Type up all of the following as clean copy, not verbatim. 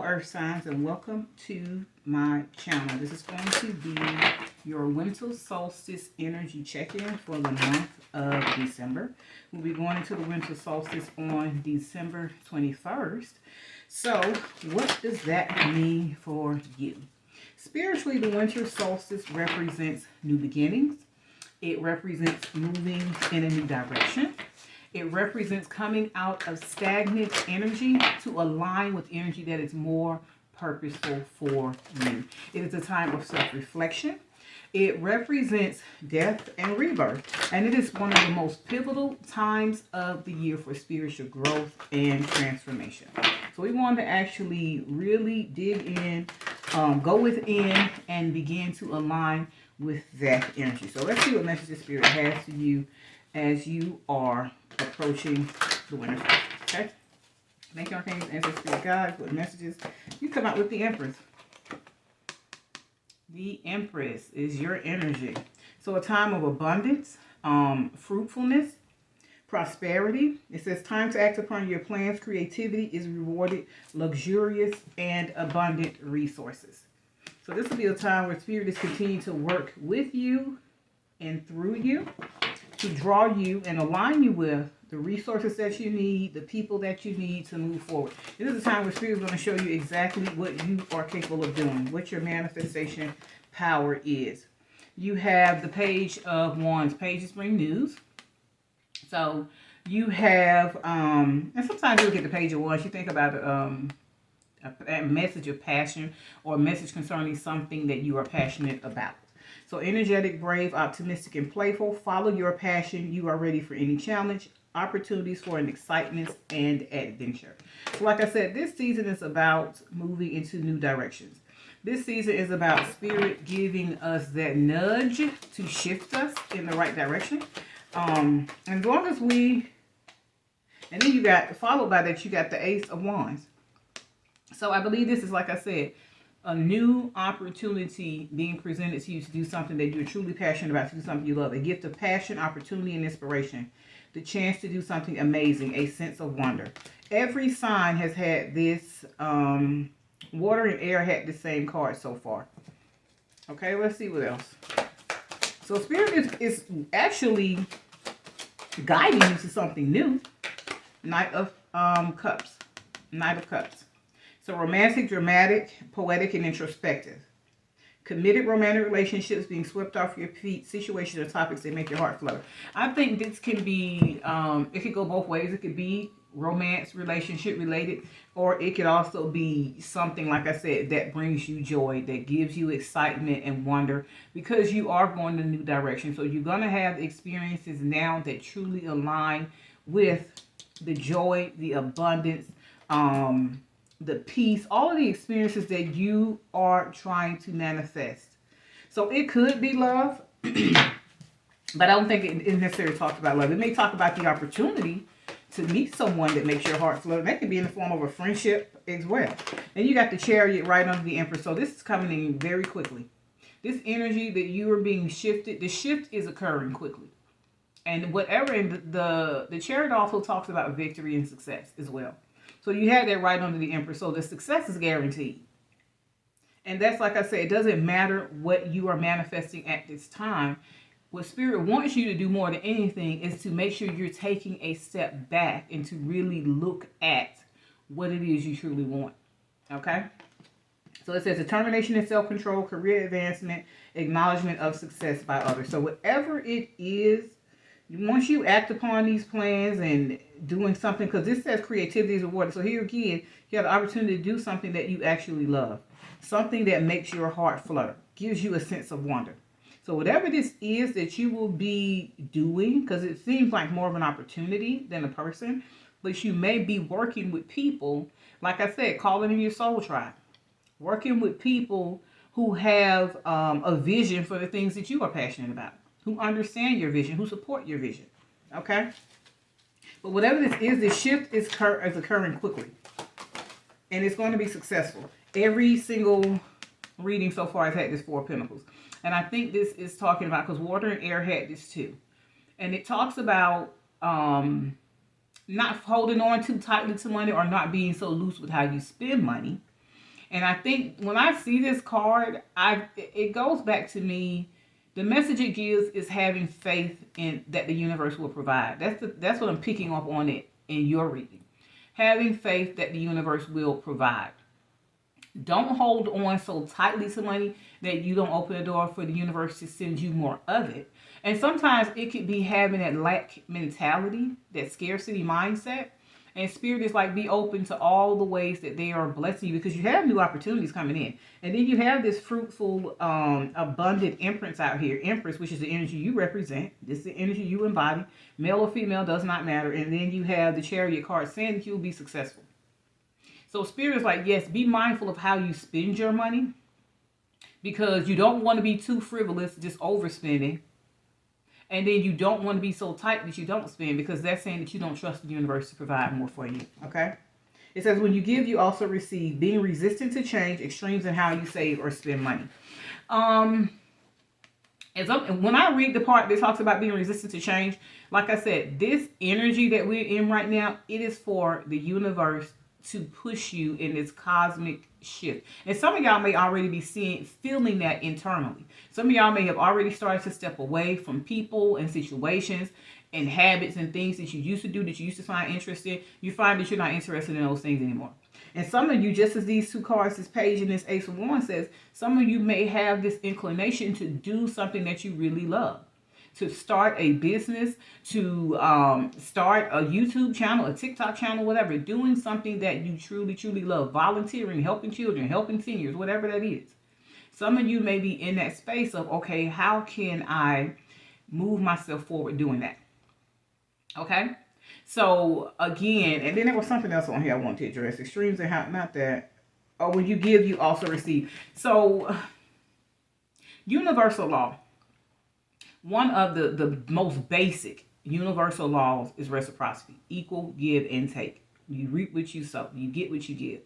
earth signs, and welcome to my channel. This is going to be your winter solstice energy check-in for the month of December. We'll be going into the winter solstice on December 21st. So what does that mean for you? Spiritually, the winter solstice represents new beginnings. It represents moving in a new direction. It represents coming out of stagnant energy to align with energy that is more purposeful for you. It is a time of self-reflection. It represents death and rebirth. And it is one of the most pivotal times of the year for spiritual growth and transformation. So we want to actually really dig in, go within, and begin to align with that energy. So let's see what message the Spirit has for you as you are approaching the winter solstice. Okay? Thank you, Archangels, Ancestors, Spirit Guides, what messages you come out with the Empress. The Empress is your energy. So a time of abundance, fruitfulness, prosperity. It says time to act upon your plans. Creativity is rewarded, luxurious and abundant resources. So this will be a time where Spirit is continuing to work with you and through you to draw you and align you with the resources that you need, the people that you need to move forward. This is a time where Spirit is going to show you exactly what you are capable of doing, what your manifestation power is. You have the Page of Wands. Pages bring news. So you have, and sometimes you look at the Page of Wands, you think about a message of passion or a message concerning something that you are passionate about. So energetic, brave, optimistic, and playful. Follow your passion. You are ready for any challenge, opportunities for an excitement and adventure. So like I said, this season is about moving into new directions. This season is about Spirit giving us that nudge to shift us in the right direction. And as long as we, and then you got, followed by that, you got the Ace of Wands. So I believe this is, like I said, a new opportunity being presented to you to do something that you're truly passionate about, to do something you love. A gift of passion, opportunity, and inspiration. The chance to do something amazing. A sense of wonder. Every sign has had this. Water and air had the same card so far. Okay, let's see what else. So Spirit is actually guiding you to something new. Knight of Cups. Knight of Cups. So romantic, dramatic, poetic, and introspective. Committed romantic relationships, being swept off your feet, situations or topics that make your heart flutter. I think this can be, it could go both ways. It could be romance, relationship related, or it could also be something, like I said, that brings you joy, that gives you excitement and wonder because you are going in a new direction. So you're going to have experiences now that truly align with the joy, the abundance, the peace, all of the experiences that you are trying to manifest. So it could be love, but I don't think it necessarily talks about love. It may talk about the opportunity to meet someone that makes your heart flow. That could be in the form of a friendship as well. And you got the Chariot right under the Empress. So this is coming in very quickly. This energy that you are being shifted, the shift is occurring quickly. And whatever, and the Chariot also talks about victory and success as well. So you had that right under the Empress. So the success is guaranteed. And that's, like I said, it doesn't matter what you are manifesting at this time. What Spirit wants you to do more than anything is to make sure you're taking a step back and to really look at what it is you truly want. Okay? So it says determination and self-control, career advancement, acknowledgement of success by others. So whatever it is, once you act upon these plans and doing something, because this says creativity is rewarded. So here again, you have the opportunity to do something that you actually love. Something that makes your heart flutter. Gives you a sense of wonder. So whatever this is that you will be doing, because it seems like more of an opportunity than a person, but you may be working with people, like I said, calling in your soul tribe. Working with people who have a vision for the things that you are passionate about. Who understand your vision, who support your vision. Okay? But whatever this is, the shift is occurring quickly. And it's going to be successful. Every single reading so far has had this Four of Pentacles. And I think this is talking about, because water and air had this too. And it talks about not holding on too tightly to money or not being so loose with how you spend money. And I think when I see this card, it goes back to me. The message it gives is having faith in that the universe will provide. That's what I'm picking up on it in your reading. Having faith that the universe will provide. Don't hold on so tightly to money that you don't open the door for the universe to send you more of it. And sometimes it could be having that lack mentality, that scarcity mindset. And Spirit is like, be open to all the ways that they are blessing you, because you have new opportunities coming in. And then you have this fruitful, abundant Empress out here. Empress, which is the energy you represent. This is the energy you embody. Male or female does not matter. And then you have the Chariot card saying that you'll be successful. So Spirit is like, yes, be mindful of how you spend your money, because you don't want to be too frivolous, just overspending. And then you don't want to be so tight that you don't spend, because that's saying that you don't trust the universe to provide more for you. Okay? It says, when you give, you also receive. Being resistant to change, extremes in how you save or spend money. When I read the part that talks about being resistant to change, like I said, this energy that we're in right now, it is for the universe to push you in this cosmic shift. And some of y'all may already be feeling that internally. Some of y'all may have already started to step away from people and situations and habits and things that you used to do, that you used to find interesting. You find that you're not interested in those things anymore. And some of you, just as these two cards, this page and this Ace of Wands says, some of you may have this inclination to do something that you really love. To start a business, to start a YouTube channel, a TikTok channel, whatever. Doing something that you truly, truly love. Volunteering, helping children, helping seniors, whatever that is. Some of you may be in that space of, okay, how can I move myself forward doing that? Okay? So, again, and then there was something else on here I wanted to address. Extremes and how, not that. Oh, when you give, you also receive. So, universal law. One of the most basic universal laws is reciprocity. Equal, give, and take. You reap what you sow. You get what you give.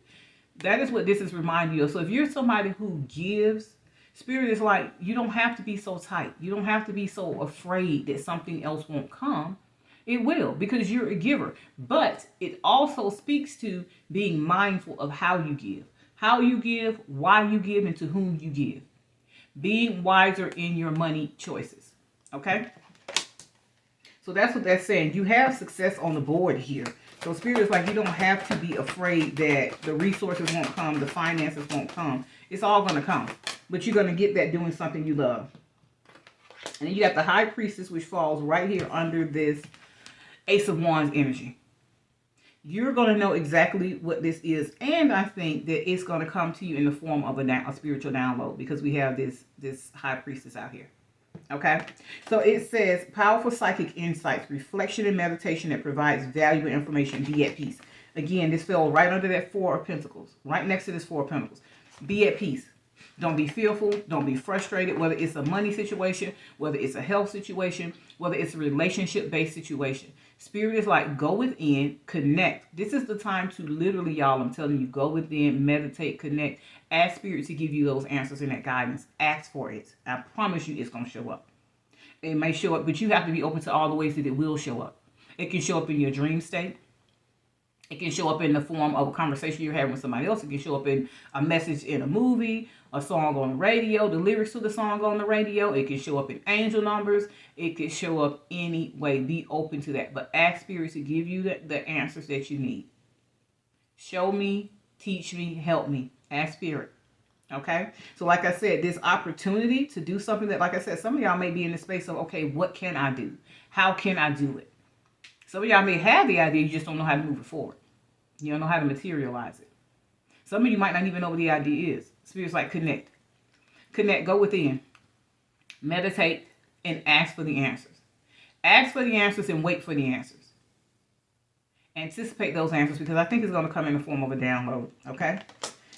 That is what this is reminding you of. So if you're somebody who gives, Spirit is like, you don't have to be so tight. You don't have to be so afraid that something else won't come. It will, because you're a giver. But it also speaks to being mindful of how you give. How you give, why you give, and to whom you give. Being wiser in your money choices. Okay? So that's what that's saying. You have success on the board here. So Spirit is like, you don't have to be afraid that the resources won't come, the finances won't come. It's all going to come. But you're going to get that doing something you love. And then you got the High Priestess, which falls right here under this Ace of Wands energy. You're going to know exactly what this is. And I think that it's going to come to you in the form of a spiritual download, because we have this High Priestess out here. Okay, so it says powerful psychic insights, reflection and meditation that provides valuable information. Be at peace. Again, this fell right under that Four of Pentacles, right next to this Four of Pentacles. Be at peace. Don't be fearful. Don't be frustrated, whether it's a money situation, whether it's a health situation, whether it's a relationship-based situation. Spirit is like, go within, connect. This is the time to literally, y'all, I'm telling you, go within, meditate, connect. Ask Spirit to give you those answers and that guidance. Ask for it. I promise you it's going to show up. It may show up, but you have to be open to all the ways that it will show up. It can show up in your dream state. It can show up in the form of a conversation you're having with somebody else. It can show up in a message in a movie, a song on the radio, the lyrics to the song on the radio. It can show up in angel numbers. It can show up any way. Be open to that. But ask Spirit to give you the answers that you need. Show me, teach me, help me. Ask Spirit. Okay? So like I said, this opportunity to do something that, like I said, some of y'all may be in the space of, okay, what can I do? How can I do it? Some of y'all may have the idea, you just don't know how to move it forward. You don't know how to materialize it. Some of you might not even know what the idea is. Spirit's like, connect. Connect, go within. Meditate and ask for the answers. Ask for the answers and wait for the answers. Anticipate those answers, because I think it's going to come in the form of a download. Okay?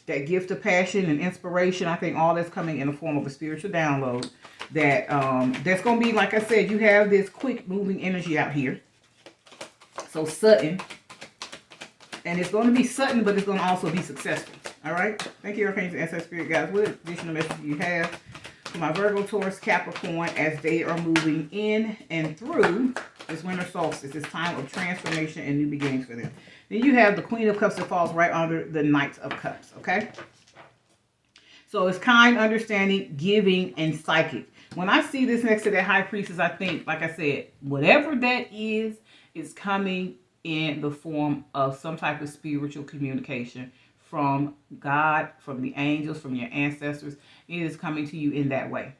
That gift of passion and inspiration, I think all that's coming in the form of a spiritual download. That's going to be, like I said, you have this quick moving energy out here. So sudden. And it's going to be sudden, but it's going to also be successful. All right? Thank you, Archangel and Ancestor Spirit guys. What additional message do you have for my Virgo, Taurus, Capricorn as they are moving in and through this winter solstice, this time of transformation and new beginnings for them? Then you have the Queen of Cups that falls right under the Knight of Cups. Okay? So it's kind, understanding, giving, and psychic. When I see this next to that high priestess, I think, like I said, whatever that is coming in the form of some type of spiritual communication from God, from the angels, from your ancestors. It is coming to you in that way.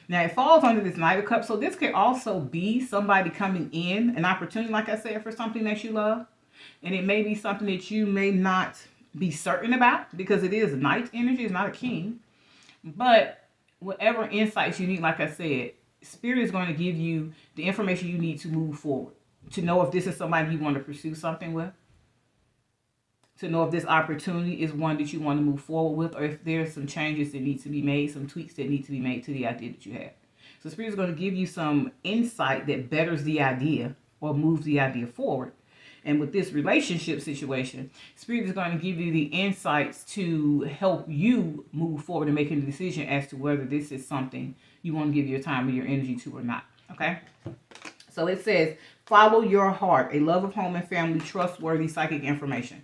Now, it falls under this Knight of Cups, so this could also be somebody coming in, an opportunity, like I said, for something that you love. And it may be something that you may not be certain about, because it is Knight energy, it's not a king. But whatever insights you need, like I said, Spirit is going to give you the information you need to move forward. To know if this is somebody you want to pursue something with. To know if this opportunity is one that you want to move forward with, or if there's some changes that need to be made, some tweaks that need to be made to the idea that you have. So Spirit is going to give you some insight that betters the idea or moves the idea forward. And with this relationship situation, Spirit is going to give you the insights to help you move forward and making a decision as to whether this is something you want to give your time or your energy to or not. Okay? So it says, follow your heart, a love of home and family, trustworthy psychic information.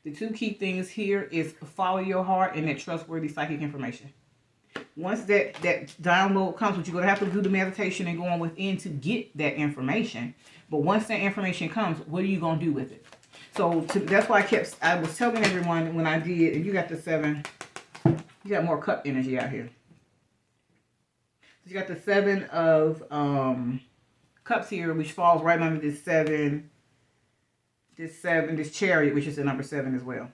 The two key things here is follow your heart and that trustworthy psychic information. Once that download comes, you're going to have to do the meditation and go on within to get that information. But once that information comes, what are you going to do with it? So that's why I was telling everyone when I did, and you got the 7, you got more cup energy out here. You got the 7 of cups here, which falls right under this 7, this chariot, which is the number 7 as well.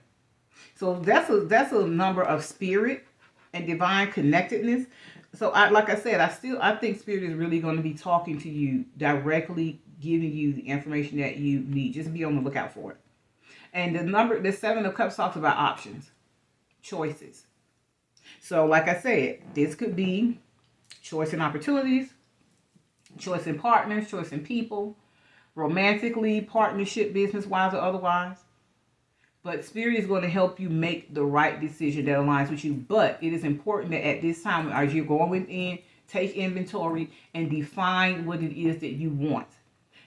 So that's a number of spirit and divine connectedness. So like I said, I think Spirit is really going to be talking to you directly, giving you the information that you need. Just be on the lookout for it. And the 7 of Cups talks about options, choices. So like I said, this could be choice in opportunities, choice in partners, choice in people, romantically, partnership, business-wise, or otherwise. But Spirit is going to help you make the right decision that aligns with you. But it is important that at this time, as you're going within, take inventory and define what it is that you want.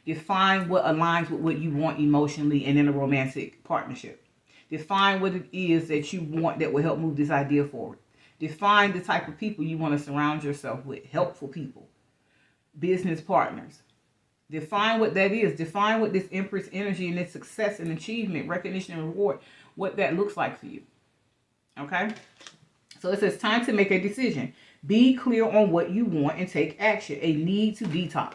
Define what aligns with what you want emotionally and in a romantic partnership. Define what it is that you want that will help move this idea forward. Define the type of people you want to surround yourself with. Helpful people. Business partners. Define what that is. Define what this Empress energy and this success and achievement, recognition and reward, what that looks like for you. Okay? So it says time to make a decision. Be clear on what you want and take action. A need to detox.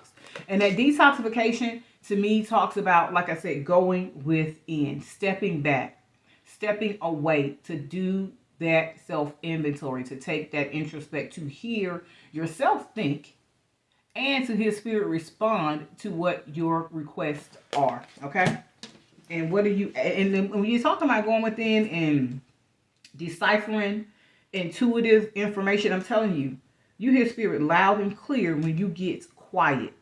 And that detoxification to me talks about, like I said, going within, stepping back, stepping away to do that self-inventory, to take that introspect, to hear yourself think, and to hear Spirit respond to what your requests are. Okay? And what are you, and then when you're talking about going within and deciphering intuitive information, I'm telling you, you hear Spirit loud and clear when you get quiet.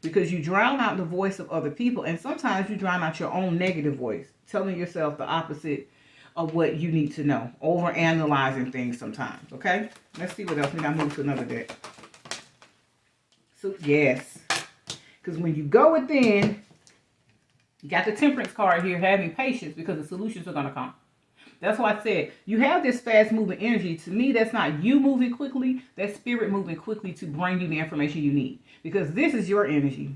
Because you drown out the voice of other people, and sometimes you drown out your own negative voice, telling yourself the opposite of what you need to know. Over-analyzing things sometimes, okay? Let's see what else. We got to move to another deck. So, yes. Because when you go within, you got the Temperance card here, having patience, because the solutions are going to come. That's why I said, you have this fast-moving energy. To me, that's not you moving quickly. That's Spirit moving quickly to bring you the information you need. Because this is your energy.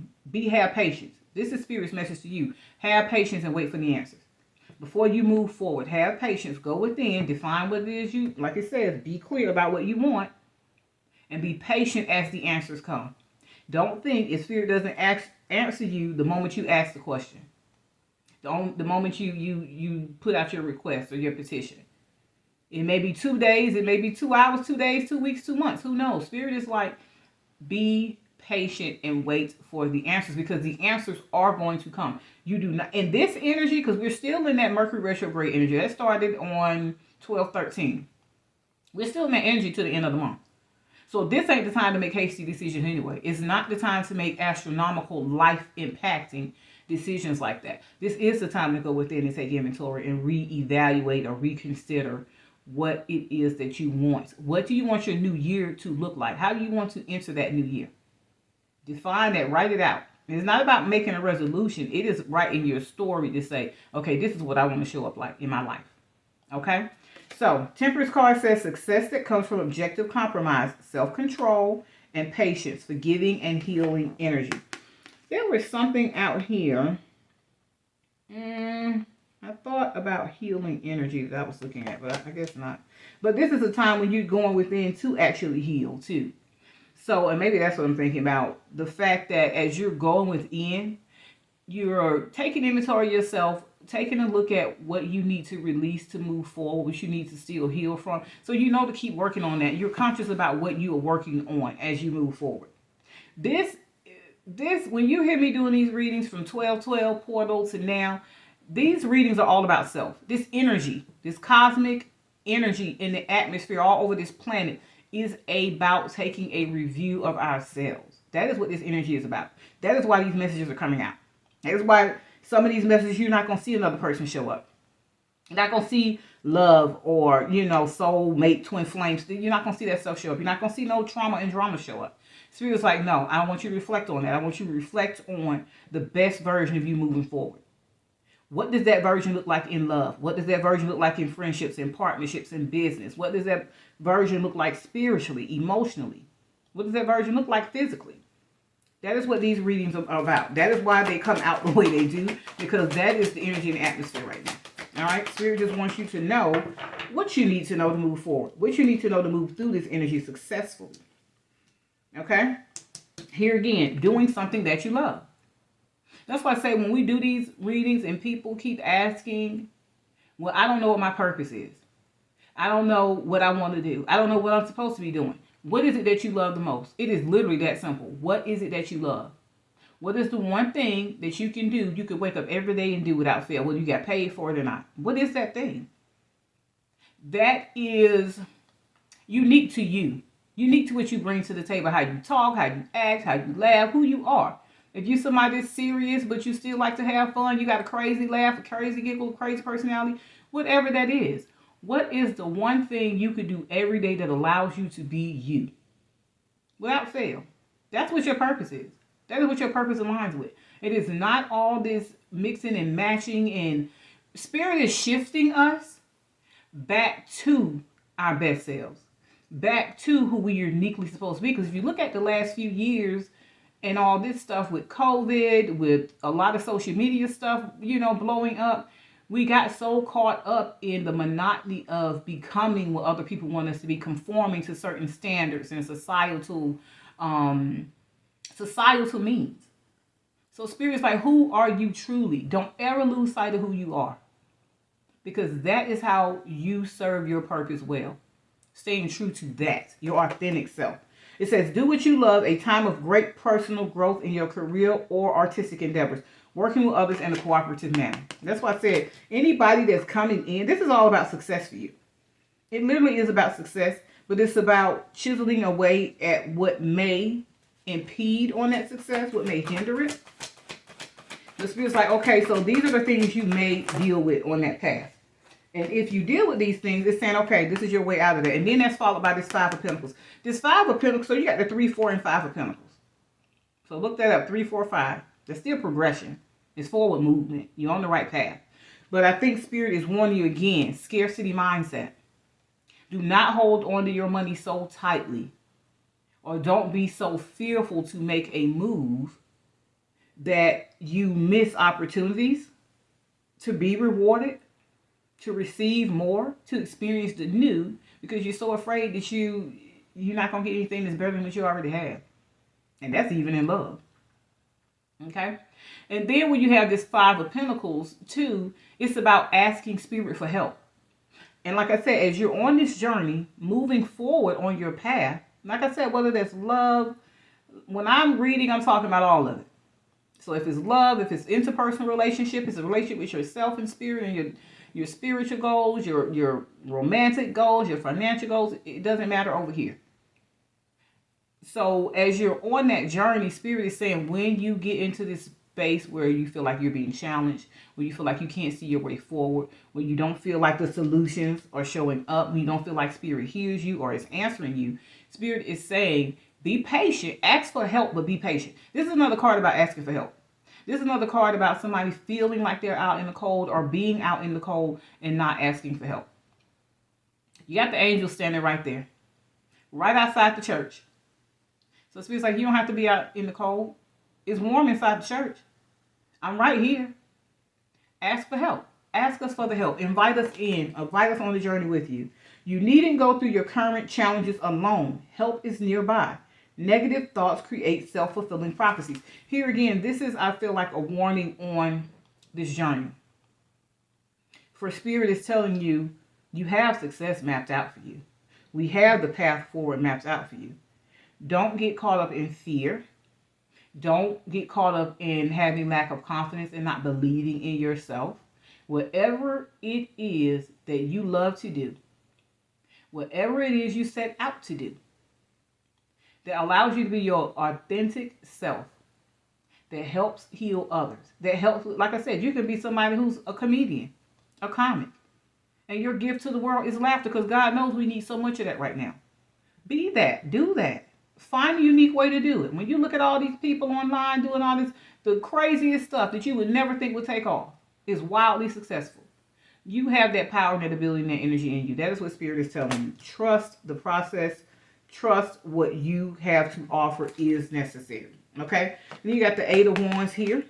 Have patience. This is Spirit's message to you. Have patience and wait for the answers. Before you move forward, have patience. Go within. Define what it is you, like it says, be clear about what you want. And be patient as the answers come. Don't think if Spirit doesn't answer you the moment you ask the question. The moment you put out your request or your petition. It may be 2 days, it may be 2 hours, 2 days, 2 weeks, 2 months. Who knows? Spirit is like, be patient and wait for the answers, because the answers are going to come. You do not, in this energy, because we're still in that Mercury retrograde energy. That started on 12/13. We're still in that energy to the end of the month. So this ain't the time to make hasty decisions anyway. It's not the time to make astronomical, life-impacting decisions like that. This is the time to go within and take inventory and reevaluate or reconsider what it is that you want. What do you want your new year to look like? How do you want to enter that new year? Define that. Write it out. And it's not about making a resolution. It is writing your story to say, okay, this is what I want to show up like in my life. Okay? So, Temperance card says success that comes from objective compromise, self-control, and patience, forgiving and healing energy. There was something out here. I thought about healing energy that I was looking at, but I guess not. But this is a time when you're going within to actually heal too. So, and maybe that's what I'm thinking about. The fact that as you're going within, you're taking inventory of yourself, taking a look at what you need to release to move forward, what you need to still heal from. So you know to keep working on that. You're conscious about what you are working on as you move forward. This, when you hear me doing these readings from 12/12 portal to now, these readings are all about self. This energy, this cosmic energy in the atmosphere all over this planet is about taking a review of ourselves. That is what this energy is about. That is why these messages are coming out. That is why some of these messages you're not going to see another person show up. You're not going to see love or, soul mate, twin flames. You're not going to see that stuff show up. You're not going to see no trauma and drama show up. Spirit's like, no, I want you to reflect on that. I want you to reflect on the best version of you moving forward. What does that version look like in love? What does that version look like in friendships and partnerships and business? What does that version look like spiritually, emotionally? What does that version look like physically? That is what these readings are about. That is why they come out the way they do, because that is the energy in the atmosphere right now. All right? Spirit just wants you to know what you need to know to move forward, what you need to know to move through this energy successfully. Okay? Here again, doing something that you love. That's why I say when we do these readings and people keep asking, well, I don't know what my purpose is. I don't know what I want to do. I don't know what I'm supposed to be doing. What is it that you love the most? It is literally that simple. What is it that you love? What is the one thing that you can do, you could wake up every day and do without fail, whether you got paid for it or not? What is that thing? That is unique to you. Unique to what you bring to the table. How you talk, how you act, how you laugh, who you are. If you're somebody that's serious, but you still like to have fun, you got a crazy laugh, a crazy giggle, crazy personality, whatever that is. What is the one thing you could do every day that allows you to be you? Without fail. That's what your purpose is. That is what your purpose aligns with. It is not all this mixing and matching, and Spirit is shifting us back to our best selves. Back to who we are uniquely supposed to be. Because if you look at the last few years, and all this stuff with COVID, with a lot of social media stuff, blowing up, we got so caught up in the monotony of becoming what other people want us to be, conforming to certain standards and societal means. So Spirit's like, who are you truly? Don't ever lose sight of who you are, because that is how you serve your purpose well. Staying true to that, your authentic self. It says, do what you love, a time of great personal growth in your career or artistic endeavors, working with others in a cooperative manner. That's why I said, anybody that's coming in, this is all about success for you. It literally is about success, but it's about chiseling away at what may impede on that success, what may hinder it. The Spirit's like, okay, so these are the things you may deal with on that path. And if you deal with these things, it's saying, okay, this is your way out of that. And then that's followed by this Five of Pentacles. This Five of Pentacles, so you got the 3, 4, and 5 of Pentacles. So look that up, 3, 4, 5. That's still progression. It's forward movement. You're on the right path. But I think Spirit is warning you again, scarcity mindset. Do not hold on to your money so tightly. Or don't be so fearful to make a move that you miss opportunities to be rewarded, to receive more, to experience the new, because you're so afraid that you're not going to get anything that's better than what you already have. And that's even in love. Okay? And then when you have this Five of Pentacles, too, it's about asking Spirit for help. And like I said, as you're on this journey, moving forward on your path, like I said, whether that's love, when I'm reading, I'm talking about all of it. So if it's love, if it's interpersonal relationship, it's a relationship with yourself and Spirit and your spiritual goals, your romantic goals, your financial goals, it doesn't matter over here. So as you're on that journey, Spirit is saying when you get into this space where you feel like you're being challenged, where you feel like you can't see your way forward, when you don't feel like the solutions are showing up, when you don't feel like Spirit hears you or is answering you, Spirit is saying, be patient, ask for help, but be patient. This is another card about asking for help. This is another card about somebody feeling like they're out in the cold or being out in the cold and not asking for help. You got the angel standing right there, right outside the church. So Spirit's like, you don't have to be out in the cold. It's warm inside the church. I'm right here. Ask for help. Ask us for the help. Invite us in. Invite us on the journey with you. You needn't go through your current challenges alone. Help is nearby. Negative thoughts create self-fulfilling prophecies. Here again, this is, I feel like, a warning on this journey. For Spirit is telling you, you have success mapped out for you. We have the path forward mapped out for you. Don't get caught up in fear. Don't get caught up in having lack of confidence and not believing in yourself. Whatever it is that you love to do, whatever it is you set out to do, that allows you to be your authentic self, that helps heal others, that helps, like I said, you can be somebody who's a comedian, a comic, and your gift to the world is laughter, because God knows we need so much of that right now. Be that, do that. Find a unique way to do it. When you look at all these people online doing all this, the craziest stuff that you would never think would take off is wildly successful. You have that power and that ability and that energy in you. That is what Spirit is telling you. Trust the process. Trust what you have to offer is necessary. Okay? Then you got the Eight of Wands here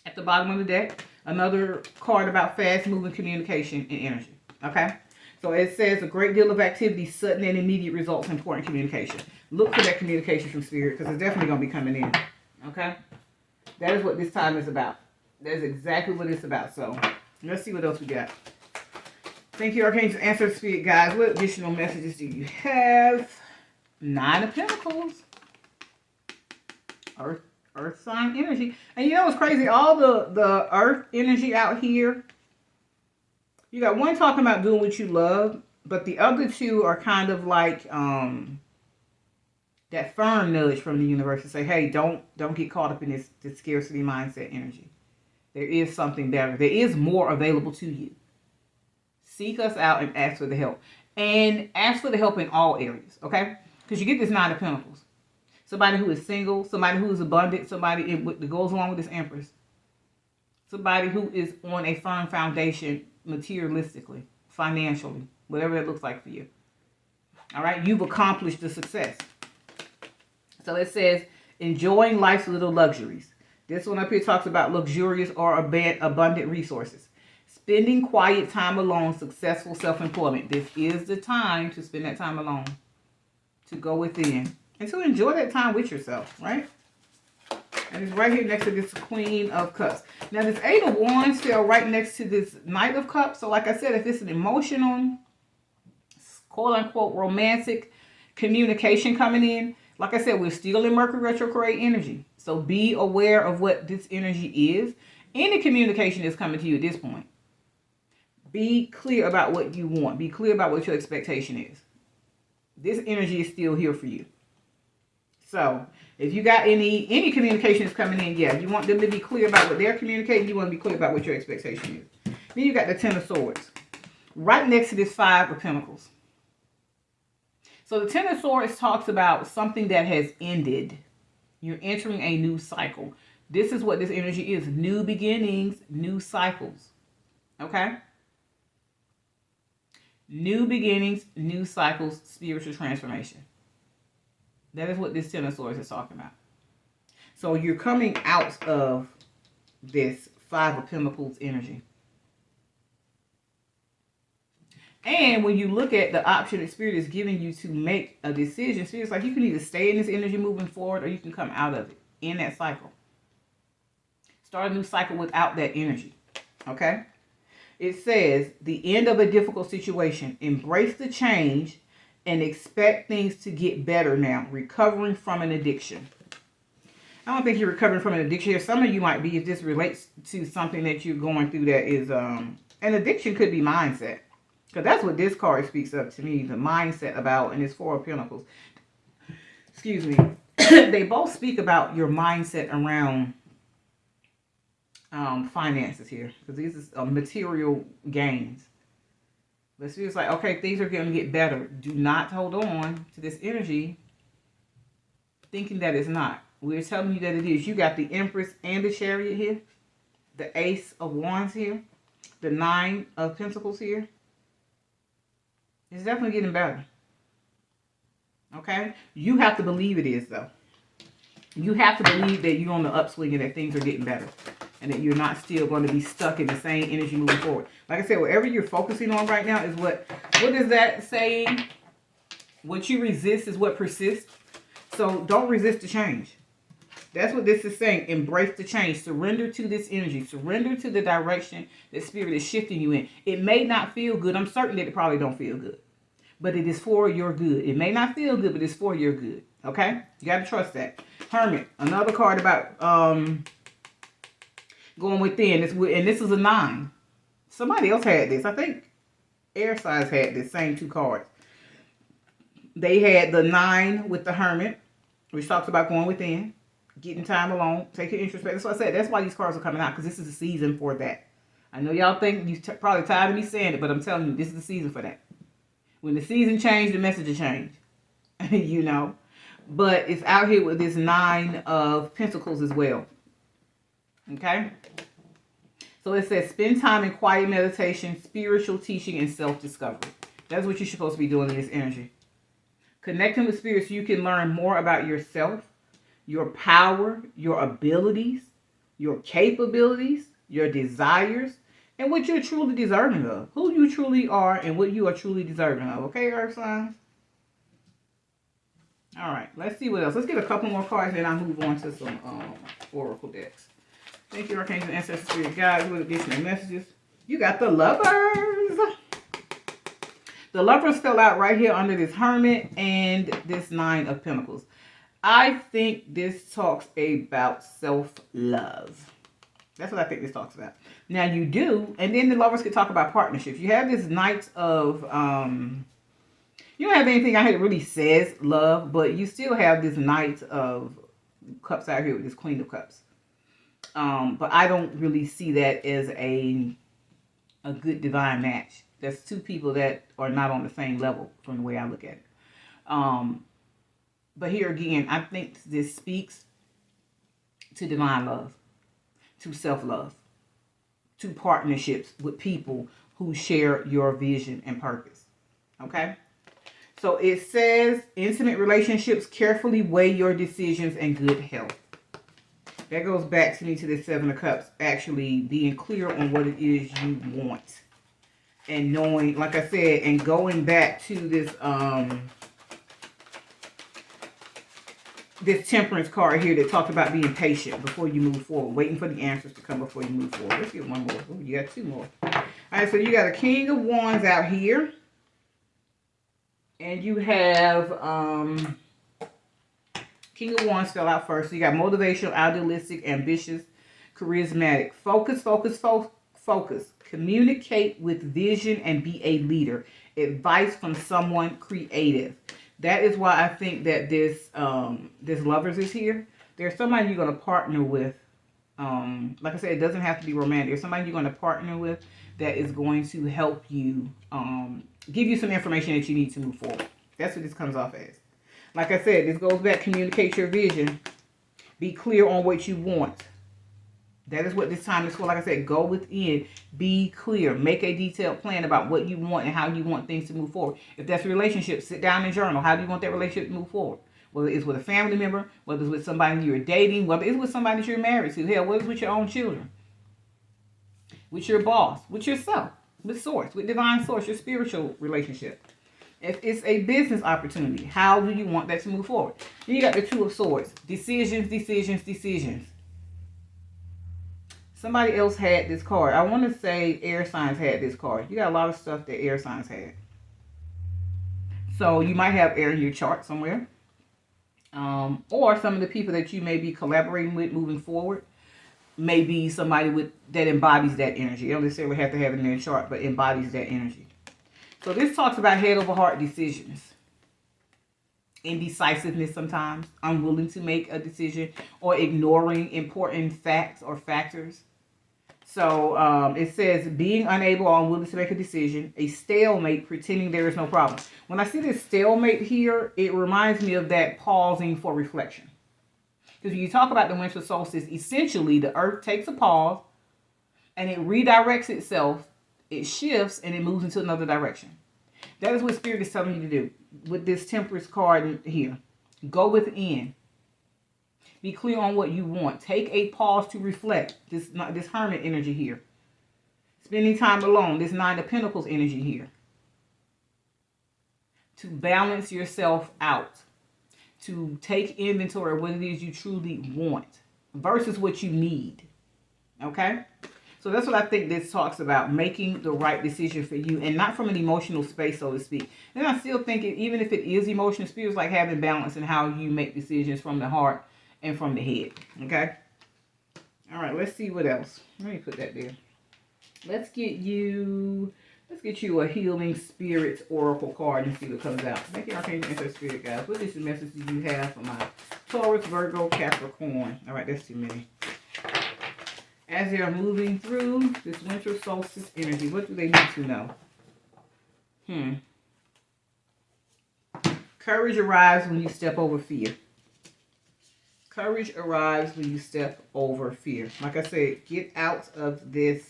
at the bottom of the deck. Another card about fast moving communication and energy. Okay? So it says a great deal of activity, sudden and immediate results, important communication. Look for that communication from Spirit, because it's definitely going to be coming in. Okay? That is what this time is about. That is exactly what it's about. So let's see what else we got. Thank you, Archangel. Answer Spirit guides. What additional messages do you have? Nine of Pentacles. Earth sign energy. And you know what's crazy? All the earth energy out here. You got one talking about doing what you love, but the other two are kind of like that firm nudge from the universe to say, hey, don't get caught up in this scarcity mindset energy. There is something better. There is more available to you. Seek us out and ask for the help. And ask for the help in all areas, okay? Because you get this Nine of Pentacles. Somebody who is single, somebody who is abundant, somebody that goes along with this Empress. Somebody who is on a firm foundation materialistically, financially, whatever that looks like for you. All right? You've accomplished the success. So it says, enjoying life's little luxuries. This one up here talks about luxurious or abundant resources. Spending quiet time alone, successful self-employment. This is the time to spend that time alone. To go within. And to enjoy that time with yourself, right? And it's right here next to this Queen of Cups. Now this Eight of Wands fell right next to this Knight of Cups. So like I said, if it's an emotional, quote-unquote romantic communication coming in, like I said, we're still in Mercury retrograde energy. So be aware of what this energy is. Any communication is coming to you at this point. Be clear about what you want. Be clear about what your expectation is. This energy is still here for you. So if you got any communications coming in, yeah, you want them to be clear about what they're communicating. You want to be clear about what your expectation is. Then you got the Ten of Swords. Right next to this Five of Pentacles. So the Ten of Swords talks about something that has ended. You're entering a new cycle. This is what this energy is. New beginnings, new cycles. Okay? New beginnings, new cycles, spiritual transformation. That is what this Ten of Swords is talking about. So you're coming out of this Five of Pentacles energy. And when you look at the option that Spirit is giving you to make a decision, Spirit's like you can either stay in this energy moving forward or you can come out of it in that cycle. Start a new cycle without that energy. Okay? It says, the end of a difficult situation. Embrace the change and expect things to get better now. Recovering from an addiction. I don't think you're recovering from an addiction here. Some of you might be if this relates to something that you're going through that is, an addiction could be mindset. Because that's what this card speaks of to me. The mindset about, and it's Four of Pentacles. Excuse me. They both speak about your mindset around finances here, because this is material gains. But it's like, okay, things are going to get better. Do not hold on to this energy thinking that it's not. We're telling you that it is. You got the Empress and the Chariot here, the Ace of Wands here, the Nine of Pentacles here, It's definitely getting better. Okay? You have to believe it is, though. You have to believe that you're on the upswing and that things are getting better. And that you're not still going to be stuck in the same energy moving forward. Like I said, whatever you're focusing on right now is what is that saying? What you resist is what persists. So don't resist the change. That's what this is saying. Embrace the change. Surrender to this energy. Surrender to the direction that spirit is shifting you in. It may not feel good. I'm certain that it probably don't feel good. But it is for your good. It may not feel good, but it's for your good. Okay? You got to trust that. Hermit. Another card about going within. And this is a 9. Somebody else had this. I think air signs had this same 2 cards. They had the 9 with the Hermit, which talks about going within, getting time alone, taking introspection. That's what I said. That's why these cards are coming out, because this is a season for that. I know y'all think you probably tired of me saying it, but I'm telling you, this is the season for that. When the season changed, the message will change. You know? But it's out here with this 9 of Pentacles as well. Okay? So it says, spend time in quiet meditation, spiritual teaching, and self-discovery. That's what you're supposed to be doing in this energy. Connecting with spirit so you can learn more about yourself, your power, your abilities, your capabilities, your desires, and what you're truly deserving of. Who you truly are and what you are truly deserving of. Okay, Earth signs? All right, let's see what else. Let's get a couple more cards, and I'll move on to some oracle decks. Thank you, Archangel, Ancestors, Spirit Guides, with additional messages. You got the Lovers. The Lovers fell out right here under this Hermit and this 9 of Pentacles. I think this talks about self-love. That's what I think this talks about. Now you do, and then the Lovers could talk about partnerships. You have this Knight of, you don't have anything out here that really says love, but you still have this Knight of Cups out here with this Queen of Cups. But I don't really see that as a good divine match. That's 2 people that are not on the same level from the way I look at it. But here again, I think this speaks to divine love, to self-love, to partnerships with people who share your vision and purpose. Okay? So it says, intimate relationships, carefully weigh your decisions, and good health. That goes back to me to the 7 of Cups, actually being clear on what it is you want. And knowing, like I said, and going back to this this Temperance card here that talked about being patient before you move forward, waiting for the answers to come before you move forward. Let's get one more. Ooh, you got 2 more. All right, so you got a King of Wands out here, and you have King of Wands fell out first. So you got motivational, idealistic, ambitious, charismatic. Focus, focus, focus. Communicate with vision and be a leader. Advice from someone creative. That is why I think that this this Lovers is here. There's somebody you're going to partner with. Like I said, it doesn't have to be romantic. There's somebody you're going to partner with that is going to help you, give you some information that you need to move forward. That's what this comes off as. Like I said, this goes back, communicate your vision. Be clear on what you want. That is what this time is for. Like I said, go within. Be clear. Make a detailed plan about what you want and how you want things to move forward. If that's a relationship, sit down and journal. How do you want that relationship to move forward? Whether it's with a family member, whether it's with somebody you're dating, whether it's with somebody that you're married to. Hell, whether it's with your own children. With your boss. With yourself. With Source. With Divine Source. Your spiritual relationship. If it's a business opportunity, how do you want that to move forward? Then you got the 2 of Swords. Decisions, decisions, decisions. Somebody else had this card. I want to say air signs had this card. You got a lot of stuff that air signs had. So you might have air in your chart somewhere. Or some of the people that you may be collaborating with moving forward may be somebody that embodies that energy. You don't necessarily have to have it in their chart, but embodies that energy. So this talks about head over heart decisions. Indecisiveness sometimes. Unwilling to make a decision or ignoring important facts or factors. So it says being unable or unwilling to make a decision, a stalemate, pretending there is no problem. When I see this stalemate here, it reminds me of that pausing for reflection. Because when you talk about the winter solstice, essentially the earth takes a pause and it redirects itself, it shifts and it moves into another direction. That is what Spirit is telling you to do with this Temperance card here. Go within. Be clear on what you want. Take a pause to reflect. This Hermit energy here. Spending time alone. This Nine of Pentacles energy here. To balance yourself out. To take inventory of what it is you truly want versus what you need. Okay? So that's what I think this talks about. Making the right decision for you and not from an emotional space, so to speak. And I still think even if it is emotional, Spirit is like having balance in how you make decisions from the heart and from the head. Okay? All right, let's see what else. Let me put that there. Let's get you a Healing Spirits Oracle card and see what comes out. Thank you, Archangel Enter Spirit, guys. What is the message do you have for my Taurus, Virgo, Capricorn? All right, that's too many. As they are moving through this winter solstice energy, what do they need to know? Courage arrives when you step over fear. Courage arrives when you step over fear. Like I said, get out of this,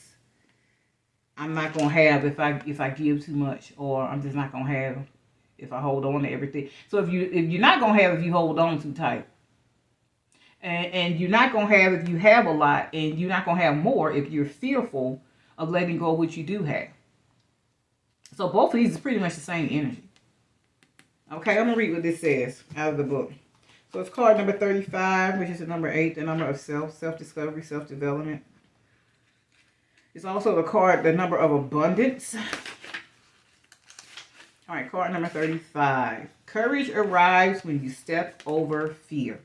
I'm not going to have if I give too much, or I'm just not going to have if I hold on to everything. So if you're not going to have if you hold on too tight. And you're not going to have if you have a lot, and you're not going to have more if you're fearful of letting go of what you do have. So both of these is pretty much the same energy. Okay, I'm going to read what this says out of the book. So it's card number 35, which is the number 8, the number of self-discovery, self-development. It's also the number of abundance. All right, card number 35. Courage arrives when you step over fear.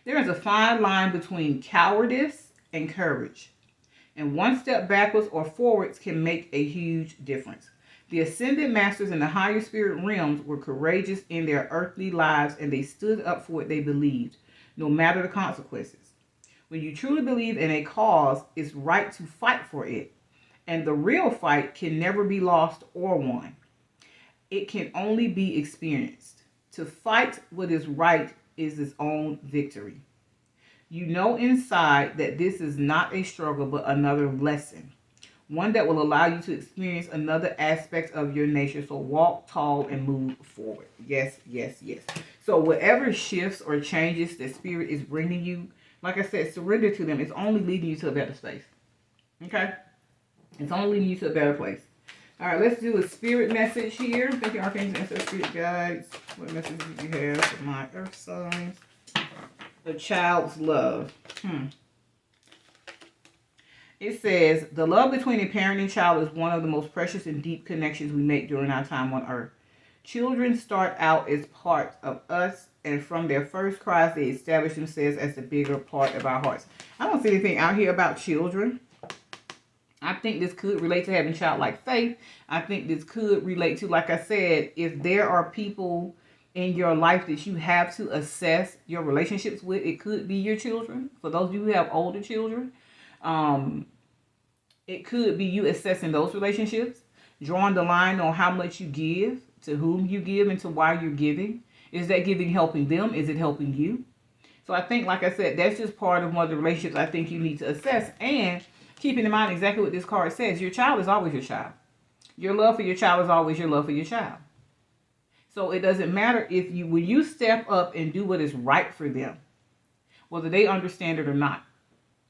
There is a fine line between cowardice and courage. And one step backwards or forwards can make a huge difference. The ascended masters in the higher spirit realms were courageous in their earthly lives, and they stood up for what they believed, no matter the consequences. When you truly believe in a cause, it's right to fight for it. And the real fight can never be lost or won. It can only be experienced. To fight what is right is its own victory. You know inside that this is not a struggle, but another lesson. One that will allow you to experience another aspect of your nature. So walk tall and move forward. Yes, yes, yes. So whatever shifts or changes that Spirit is bringing you, like I said, surrender to them. It's only leading you to a better space. Okay? It's only leading you to a better place. All right, let's do a Spirit message here. Thank you, Archangel and Spirit guides. What message do you have for my earth signs? A child's love. It says, the love between a parent and child is one of the most precious and deep connections we make during our time on earth. Children start out as part of us, and from their first cries, they establish themselves as the bigger part of our hearts. I don't see anything out here about children. I think this could relate to having childlike faith. I think this could relate to, like I said, if there are people in your life that you have to assess your relationships with, it could be your children. For those of you who have older children, it could be you assessing those relationships, drawing the line on how much you give, to whom you give, and to why you're giving. Is that giving helping them? Is it helping you? So I think, like I said, that's just part of one of the relationships I think you need to assess. And keeping in mind exactly what this card says, your child is always your child. Your love for your child is always your love for your child. So it doesn't matter when you step up and do what is right for them, whether they understand it or not.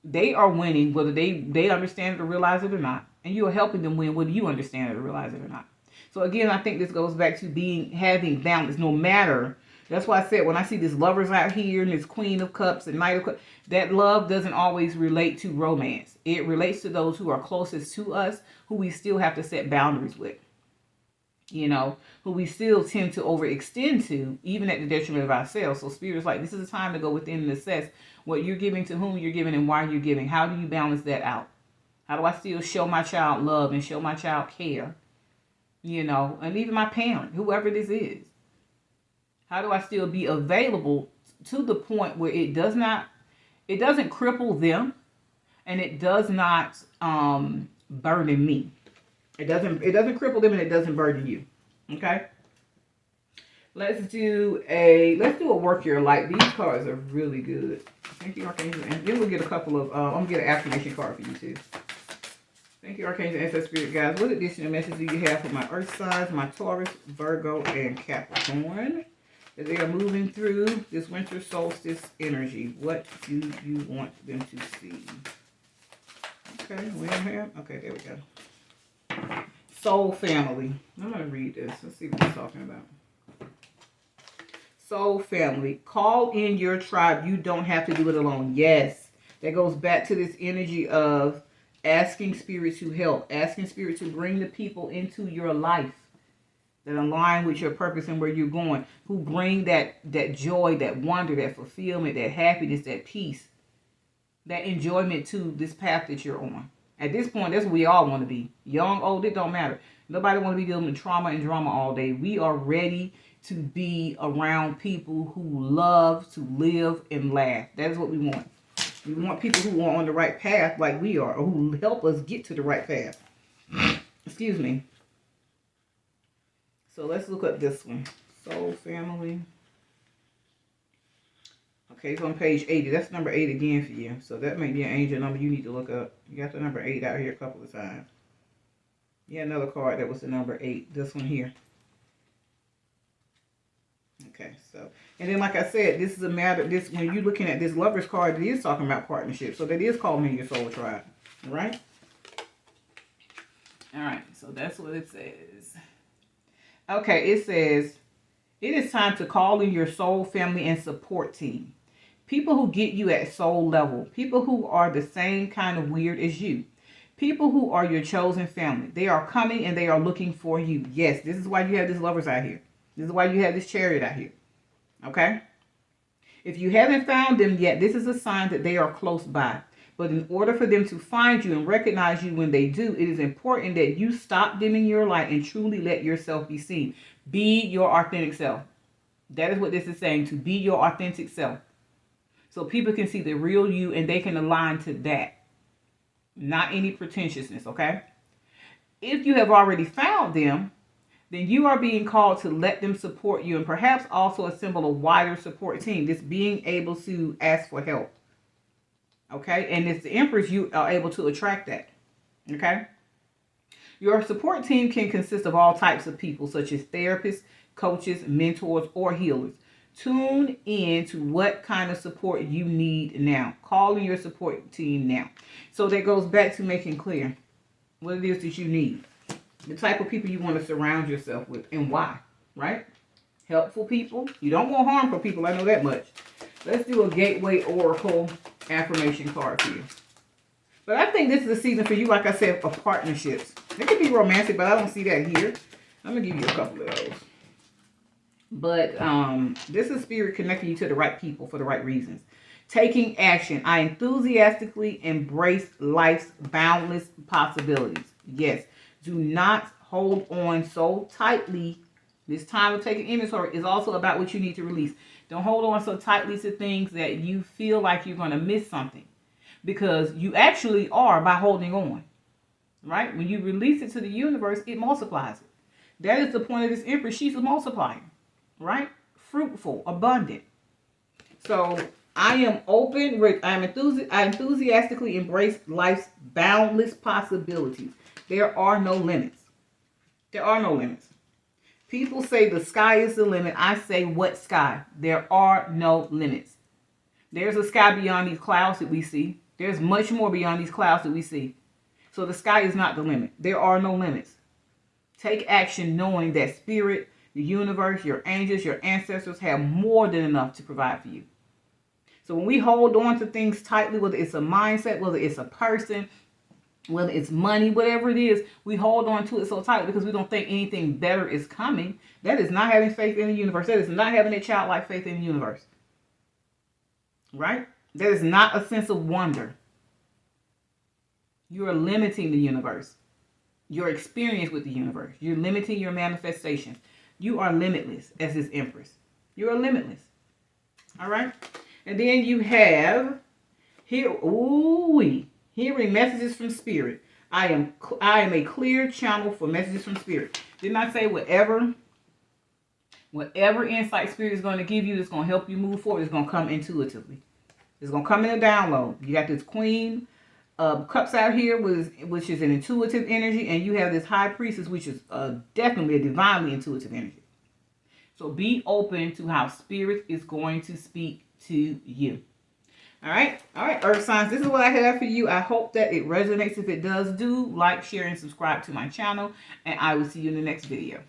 They are winning, whether they understand it or realize it or not. And you are helping them win, whether you understand it or realize it or not. So again, I think this goes back to having balance, no matter. That's why I said when I see this lovers out here and this Queen of Cups and Knight of Cups, that love doesn't always relate to romance. It relates to those who are closest to us, who we still have to set boundaries with. You know, who we still tend to overextend to, even at the detriment of ourselves. So Spirit is like, this is a time to go within and assess what you're giving, to whom you're giving, and why you're giving. How do you balance that out? How do I still show my child love and show my child care? You know, and even my parent, whoever this is. How do I still be available to the point where it doesn't cripple them, and it does not burden me. It doesn't cripple them, and it doesn't burden you. Okay? Let's do a work your light. These cards are really good. Thank you, Archangel. And then we'll get a couple of I'm gonna get an affirmation card for you too. Thank you, Archangel Ancestor Spirit Guides. What additional message do you have for my Earth signs, my Taurus, Virgo, and Capricorn, as they are moving through this winter solstice energy? What do you want them to see? Okay, we don't have. Okay, there we go. Soul family. I'm going to read this. Let's see what it's talking about. Soul family. Call in your tribe. You don't have to do it alone. Yes. That goes back to this energy of asking spirit to help. Asking spirit to bring the people into your life that align with your purpose and where you're going. Who bring that joy, that wonder, that fulfillment, that happiness, that peace, that enjoyment to this path that you're on. At this point, that's what we all want to be. Young, old, it don't matter. Nobody want to be dealing with trauma and drama all day. We are ready to be around people who love to live and laugh. That is what we want. We want people who are on the right path like we are, or who help us get to the right path. Excuse me. So let's look up this one. Soul family. Okay, it's on page 80. That's number 8 again for you. So that may be an angel number you need to look up. You got the number 8 out here a couple of times. Yeah, another card that was the number 8. This one here. Okay, so, and then like I said, this is a matter, this, when you're looking at this Lover's card, it is talking about partnership. So that is calling in your soul tribe. All right? All right, so that's what it says. Okay, it says, it is time to call in your soul family and support team. People who get you at soul level. People who are the same kind of weird as you. People who are your chosen family. They are coming and they are looking for you. Yes, this is why you have this Lovers out here. This is why you have this Chariot out here. Okay? If you haven't found them yet, this is a sign that they are close by. But in order for them to find you and recognize you when they do, it is important that you stop dimming your light and truly let yourself be seen. Be your authentic self. That is what this is saying, to be your authentic self. So people can see the real you and they can align to that. Not any pretentiousness, okay? If you have already found them, then you are being called to let them support you and perhaps also assemble a wider support team. This being able to ask for help. Okay? And it's the Empress, you are able to attract that. Okay? Your support team can consist of all types of people, such as therapists, coaches, mentors, or healers. Tune in to what kind of support you need now. Call in your support team now. So that goes back to making clear what it is that you need. The type of people you want to surround yourself with and why, right? Helpful people. You don't want harmful people, I know that much. Let's do a Gateway Oracle affirmation card for you. But I think this is a season for you, like I said, of partnerships. It could be romantic, but I don't see that here. I'm going to give you a couple of those. But this is spirit connecting you to the right people for the right reasons. Taking action. I enthusiastically embrace life's boundless possibilities. Yes. Do not hold on so tightly. This time of taking inventory is also about what you need to release. Don't hold on so tightly to things that you feel like you're going to miss something. Because you actually are by holding on. Right? When you release it to the universe, it multiplies it. That is the point of this Empress. She's a multiplier. Right? Fruitful, abundant. So I am open. I enthusiastically embrace life's boundless possibilities. There are no limits. There are no limits. People say the sky is the limit. I say, what sky? There are no limits. There's a sky beyond these clouds that we see. There's much more beyond these clouds that we see. So the sky is not the limit. There are no limits. Take action knowing that spirit, the universe, your angels, your ancestors have more than enough to provide for you. So when we hold on to things tightly, whether it's a mindset, whether it's a person, whether it's money, whatever it is, we hold on to it so tightly because we don't think anything better is coming. That is not having faith in the universe. That is not having a childlike faith in the universe. Right? That is not a sense of wonder. You are limiting the universe. Your experience with the universe. You're limiting your manifestations. You are limitless as this Empress. You are limitless. All right? And then you have here, hearing messages from spirit. I am a clear channel for messages from spirit. Didn't I say whatever insight spirit is going to give you that's going to help you move forward is going to come intuitively. It's going to come in a download. You got this Queen Cups out here, which is an intuitive energy, and you have this High Priestess, which is definitely a divinely intuitive energy. So be open to how Spirit is going to speak to you. All right, Earth signs, this is what I have for you. I hope that it resonates. If it does, do like, share, and subscribe to my channel, and I will see you in the next video.